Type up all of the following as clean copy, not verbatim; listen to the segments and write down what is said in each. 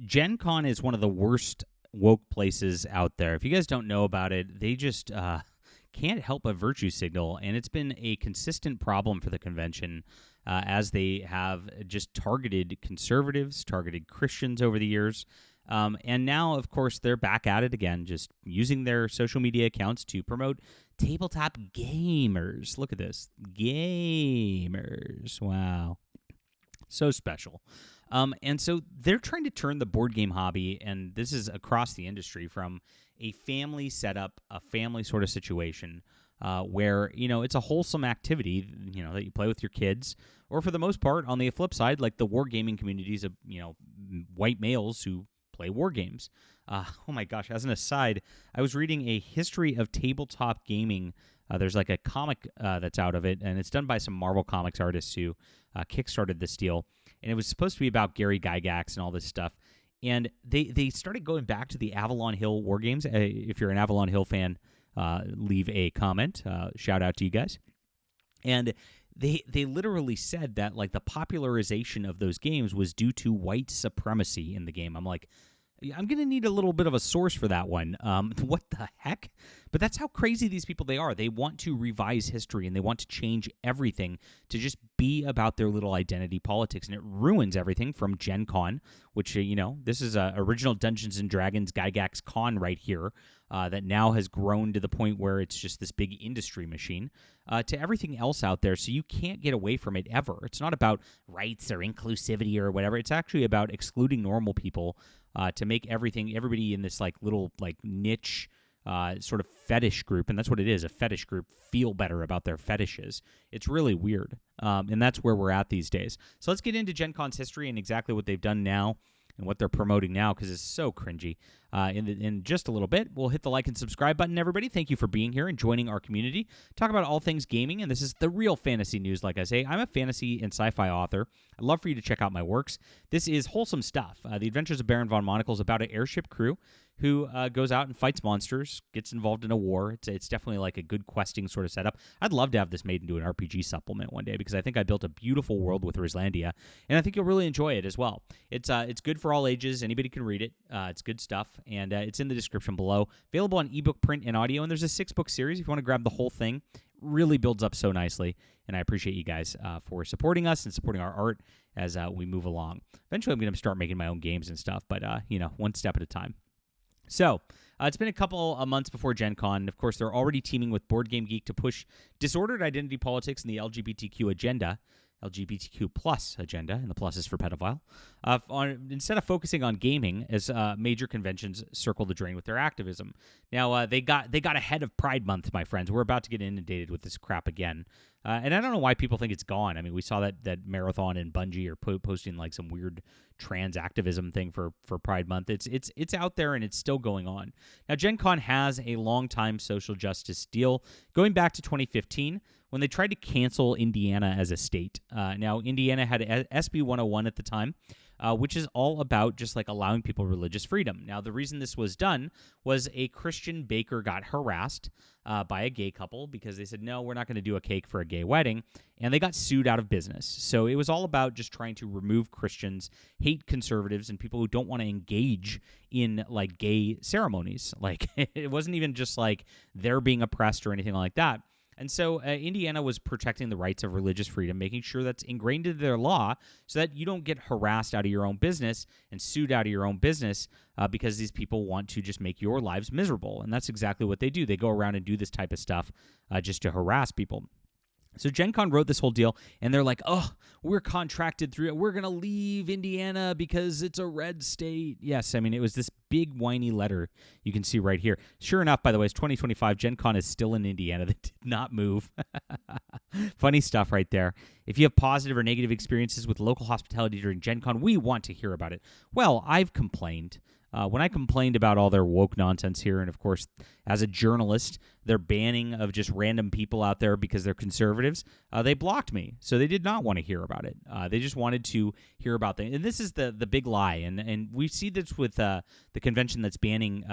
GenCon is one of the worst woke places out there. If you guys don't know about it, they just can't help but virtue signal, and it's been a consistent problem for the convention as they have just targeted conservatives, targeted Christians over the years. And now, of course, they're back at it again, just using their social media accounts to promote tabletop gamers. Look at this. Gamers. Wow. So special. And so they're trying to turn the board game hobby, and this is across the industry, from a family setup, a family sort of situation where, it's a wholesome activity, that you play with your kids, or for the most part, on the flip side, like the wargaming communities of, white males who play war games. Oh my gosh, as an aside, I was reading a history of tabletop gaming. There's like a comic that's out of it, and it's done by some Marvel Comics artists who kickstarted this deal. And it was supposed to be about Gary Gygax and all this stuff. And they started going back to the Avalon Hill War Games. If you're an Avalon Hill fan, leave a comment. Shout out to you guys. And they literally said that like the popularization of those games was due to white supremacy in the game. I'm like, I'm going to need a little bit of a source for that one. What the heck? But that's how crazy these people they are. They want to revise history, and they want to change everything to just be about their little identity politics, and it ruins everything from GenCon, which, this is original Dungeons & Dragons Gygax Con right here that now has grown to the point where it's just this big industry machine to everything else out there, so you can't get away from it ever. It's not about rights or inclusivity or whatever. It's actually about excluding normal people to make everybody in this like little like niche sort of fetish group, and that's what it is, a fetish group, feel better about their fetishes. It's really weird, and that's where we're at these days. So let's get into GenCon's history and exactly what they've done now and what they're promoting now, because it's so cringy. In just a little bit, we'll hit the like and subscribe button, everybody. Thank you for being here and joining our community. Talk about all things gaming, and this is the real fantasy news, like I say. I'm a fantasy and sci-fi author. I'd love for you to check out my works. This is wholesome stuff. The Adventures of Baron von Monocle is about an airship crew who goes out and fights monsters, gets involved in a war. It's definitely like a good questing sort of setup. I'd love to have this made into an RPG supplement one day, because I think I built a beautiful world with Rislandia, and I think you'll really enjoy it as well. It's good for all ages. Anybody can read it. It's good stuff, and it's in the description below. Available on ebook, print, and audio, and there's a 6-book series if you want to grab the whole thing. It really builds up so nicely, and I appreciate you guys for supporting us and supporting our art as we move along. Eventually, I'm going to start making my own games and stuff, but, one step at a time. So, it's been a couple of months before GenCon, and of course, they're already teaming with Board Game Geek to push disordered identity politics and the LGBTQ agenda, LGBTQ plus agenda, and the plus is for pedophile, instead of focusing on gaming as major conventions circle the drain with their activism. Now, they got ahead of Pride Month, my friends. We're about to get inundated with this crap again. And I don't know why people think it's gone. I mean, we saw that Marathon and Bungie are posting like some weird trans activism thing for Pride Month. It's out there, and it's still going on. Now, GenCon has a long-time social justice deal going back to 2015 when they tried to cancel Indiana as a state. Now, Indiana had SB 101 at the time, which is all about just like allowing people religious freedom. Now, the reason this was done was a Christian baker got harassed by a gay couple because they said, no, we're not going to do a cake for a gay wedding, and they got sued out of business. So it was all about just trying to remove Christians, hate conservatives, and people who don't want to engage in like gay ceremonies. Like it wasn't even just like they're being oppressed or anything like that. And so Indiana was protecting the rights of religious freedom, making sure that's ingrained into their law so that you don't get harassed out of your own business and sued out of your own business because these people want to just make your lives miserable. And that's exactly what they do. They go around and do this type of stuff just to harass people. So GenCon wrote this whole deal, and they're like, oh, we're contracted through it. We're going to leave Indiana because it's a red state. Yes, I mean, it was this big whiny letter you can see right here. Sure enough, by the way, it's 2025. GenCon is still in Indiana. They did not move. Funny stuff right there. If you have positive or negative experiences with local hospitality during GenCon, we want to hear about it. Well, I've complained. When I complained about all their woke nonsense here, and of course, as a journalist, their banning of just random people out there because they're conservatives, they blocked me. So they did not want to hear about it. They just wanted to hear about things. And this is the big lie. And we see this with the convention that's banning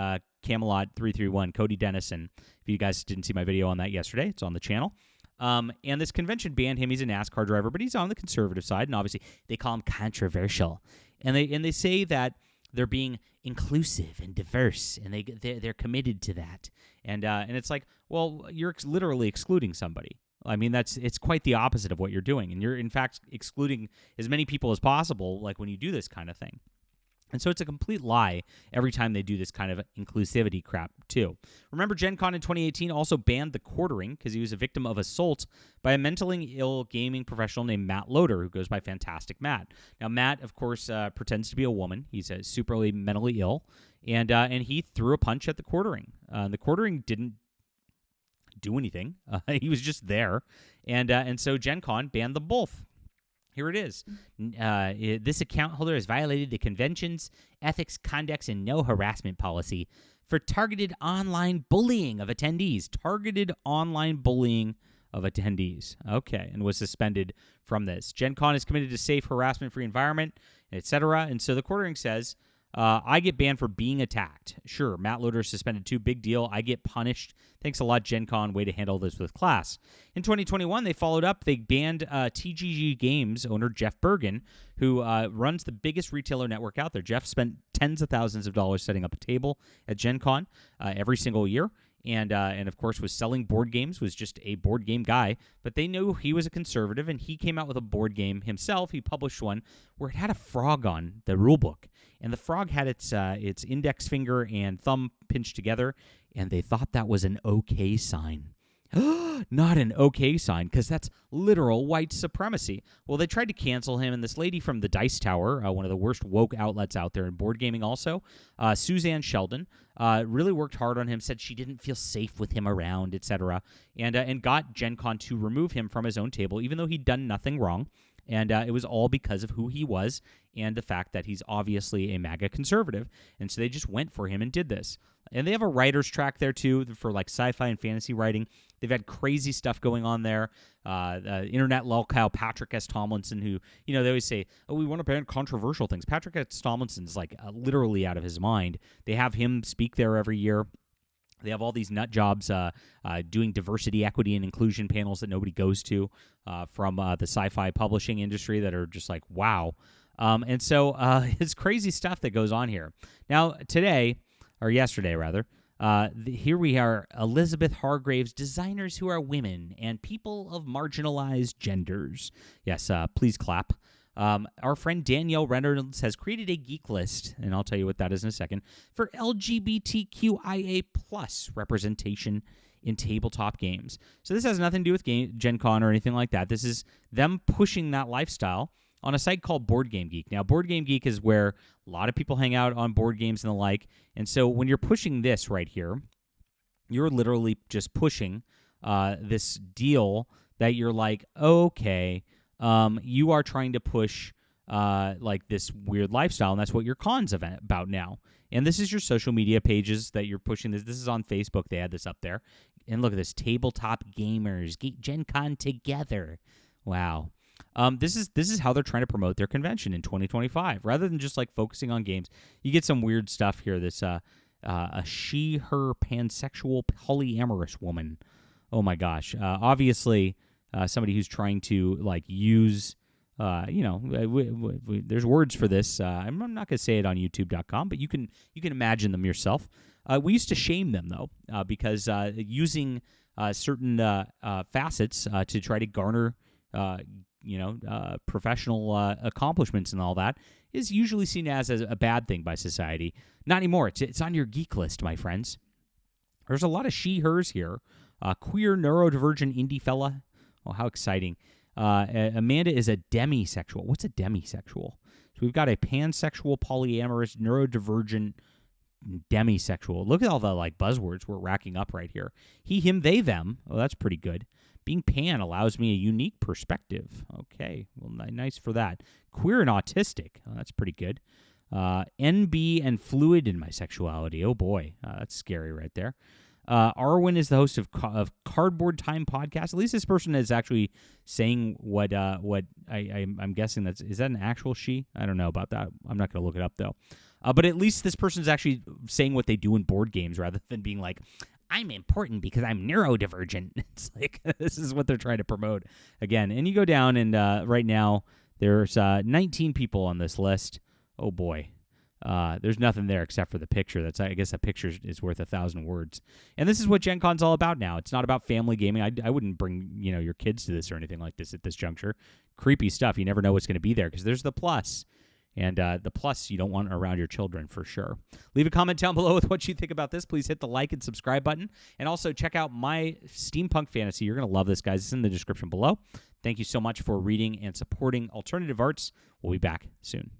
Camelot 331, Cody Dennison. If you guys didn't see my video on that yesterday, it's on the channel. And this convention banned him. He's a NASCAR driver, but he's on the conservative side. And obviously, they call him controversial. And they say that they're being inclusive and diverse, and they're committed to that. And it's like, well, you're literally excluding somebody. I mean, it's quite the opposite of what you're doing, and you're in fact excluding as many people as possible. Like when you do this kind of thing. And so it's a complete lie every time they do this kind of inclusivity crap, too. Remember, GenCon in 2018 also banned the quartering because he was a victim of assault by a mentally ill gaming professional named Matt Loader, who goes by Fantastic Matt. Now, Matt, of course, pretends to be a woman. He's superly mentally ill, and he threw a punch at the quartering. The quartering didn't do anything. He was just there, and so GenCon banned them both. Here it is. This account holder has violated the convention's ethics, conducts, and no harassment policy for targeted online bullying of attendees. Targeted online bullying of attendees. Okay, and was suspended from this. GenCon is committed to safe, harassment-free environment, etc. And so the quartering says, I get banned for being attacked. Sure, Matt Loader suspended too. Big deal. I get punished. Thanks a lot, GenCon. Way to handle this with class. In 2021, they followed up. They banned TGG Games owner Jeff Bergen, who runs the biggest retailer network out there. Jeff spent tens of thousands of dollars setting up a table at GenCon every single year. And of course, was selling board games, was just a board game guy. But they knew he was a conservative, and he came out with a board game himself. He published one where it had a frog on the rule book. And the frog had its index finger and thumb pinched together, and they thought that was an okay sign. Not an okay sign, because that's literal white supremacy. Well, they tried to cancel him, and this lady from the Dice Tower, one of the worst woke outlets out there in board gaming also, Suzanne Sheldon, really worked hard on him, said she didn't feel safe with him around, etc., and got GenCon to remove him from his own table, even though he'd done nothing wrong. And it was all because of who he was and the fact that he's obviously a MAGA conservative. And so they just went for him and did this. And they have a writer's track there, too, for like sci-fi and fantasy writing. They've had crazy stuff going on there. Internet lolcow Patrick S. Tomlinson, who, they always say, oh, we want to ban controversial things. Patrick S. Tomlinson's like literally out of his mind. They have him speak there every year. They have all these nut jobs doing diversity, equity, and inclusion panels that nobody goes to from the sci-fi publishing industry that are just like, wow. And so it's crazy stuff that goes on here. Now, yesterday, here we are, Elizabeth Hargrave's designers who are women and people of marginalized genders. Yes, please clap. Our friend Danielle Reynolds has created a geek list, and I'll tell you what that is in a second, for LGBTQIA plus representation in tabletop games. So this has nothing to do with GenCon or anything like that. This is them pushing that lifestyle on a site called Board Game Geek. Now, Board Game Geek is where a lot of people hang out on board games and the like, and so when you're pushing this right here, you're literally just pushing this deal that you're like, okay, you are trying to push like this weird lifestyle, and that's what your con's about now. And this is your social media pages that you're pushing this. This is on Facebook. They had this up there. And look at this, tabletop gamers, GenCon together. Wow. This is how they're trying to promote their convention in 2025. Rather than just like focusing on games, you get some weird stuff here. This a she, her, pansexual, polyamorous woman. Oh my gosh. Obviously, somebody who's trying to like use, there's words for this. I'm not going to say it on YouTube.com, but you can imagine them yourself. We used to shame them though, because using certain facets to try to garner, professional accomplishments and all that is usually seen as a bad thing by society. Not anymore. It's on your geek list, my friends. There's a lot of she, hers here. Queer, neurodivergent indie fella. Oh, how exciting. Amanda is a demisexual. What's a demisexual? So we've got a pansexual, polyamorous, neurodivergent, demisexual. Look at all the like buzzwords we're racking up right here. He, him, they, them. Oh, that's pretty good. Being pan allows me a unique perspective. Okay, well, nice for that. Queer and autistic. Oh, that's pretty good. NB and fluid in my sexuality. Oh, boy. That's scary right there. Arwen is the host of Cardboard Time podcast. At least this person is actually saying what I'm guessing is that an actual she? I don't know about that. I'm not going to look it up, though. But at least this person's actually saying what they do in board games rather than being like, I'm important because I'm neurodivergent. It's like, this is what they're trying to promote again. And you go down and right now there's 19 people on this list. Oh, boy. There's nothing there except for the picture. I guess a picture is worth 1,000 words. And this is what Gen Con's all about now. It's not about family gaming. I wouldn't bring your kids to this or anything like this at this juncture. Creepy stuff. You never know what's going to be there because there's the plus. And the plus you don't want around your children for sure. Leave a comment down below with what you think about this. Please hit the like and subscribe button. And also check out my steampunk fantasy. You're going to love this, guys. It's in the description below. Thank you so much for reading and supporting alternative arts. We'll be back soon.